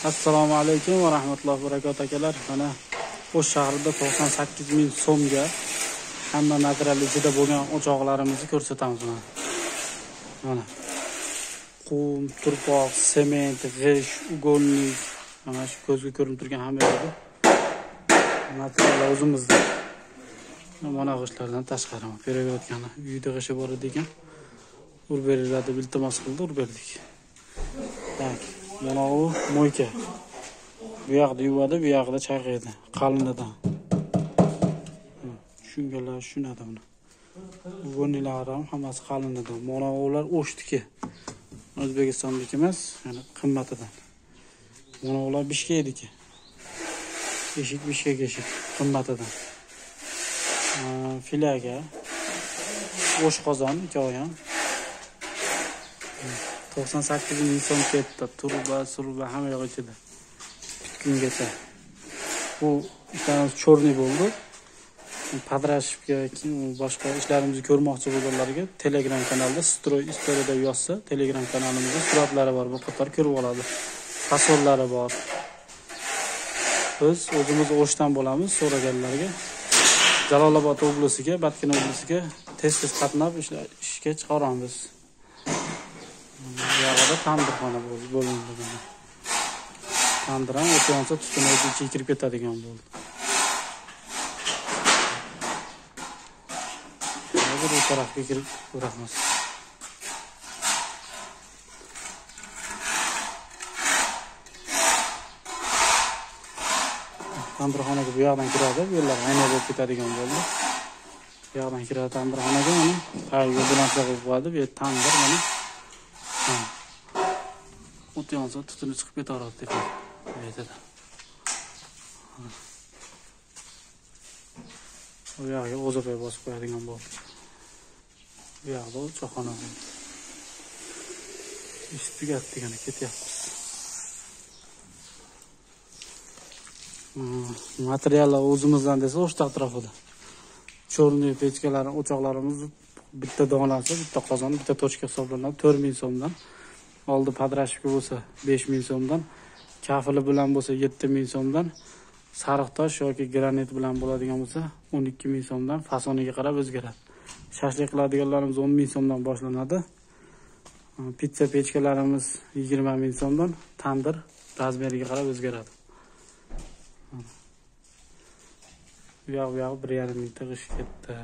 Assalomu alaykum va rahmatullohi va barakatuh akalar. Mana O'sh shahrida 98 ming so'mga hamma material ichida bo'lgan o'choqlarimizni ko'rsatamiz. Mana qum, turpoq, sement, g'ish, ugonlik, mana shu ko'zga ko'rinib turgan hamma yerda materiallar o'zimizda. Mana g'ishlardan tashqari ko'rayotgani uyda g'ishi bor ekan. Urib beriladi, iltimos qildi, urib berdik. Tak, mana u mo'yka. Bu yoqda yuvadi, bu yoqda chayqaydi. Qalinidan. Shungalar shunada buni. Ugonlar ham hammasi qalinidan. Mana ular O'shniki. O'zbekistonniki emas, ya'ni qimmatidan. Mana ular Bishkekniki. Bishkek qimmatidan. Filaga O'sh qozon ikkovi ham 98 ming so'm ketdi. Turba hamma yoq ichida. Kungacha. Bu ishlarimiz cho'rni bo'ldi. Padrashibga boshqa ishlarimizni ko'rmoqchi bo'lganlarga Telegram kanalda Stroy istoriyada yozsa, Telegram kanalimizda suratlari bor, bu qator ko'rib oladi. Fasollari bor. Biz o'zimiz O'shdan bo'lamiz, so'raganlarga Jalolobod oblasiga, Batkina oblasiga tez-tez qatnab ishga chiqaramiz. Bu yerda tandirxona bo'linadi. Tandir ham o'tgansa tutunib ichiga kirib ketadigan bo'ldi. Hozir bu tarafga kirib ko'ramiz. Tandirxonaga bu yoqdan kiradi, bu yerlar aynan bo'lib ketadigan bo'ldi. Bu yoqdan kiradi tandirxonaga, mana qayga bilancha qo'yib qo'yadi, bu tandir mana. O't yonsa tutuni chiqib ketaveradi deb aytadi. Bu yoqqa o'zibay bosib qo'yadigan bo'ldi. Bu yoqda cho'xona bo'ldi. Ish tugat degani ketyapmiz. Materiallar o'zimizdan desa O'shda atrofida. Cho'rni pechkalari, o'choqlarimiz bitta donasi, bitta qozon, bitta tochka hisoblanadi 4 ming so'mdan. Oldi padrashibga bo'lsa 5 ming so'mdan, kafili bilan bo'lsa 7 ming so'mdan, sariq tosh yoki granit bilan bo'ladigan bo'lsa 12 ming so'mdan, fasoniga qarab o'zgaradi. Shashlik qiladiganlarimiz 10 ming so'mdan boshlanadi. Pizza pechkalarimiz 20 ming so'mdan, tandir razmeriga qarab o'zgaradi. Bu yoq 1,5 mingta g'ish ketdi.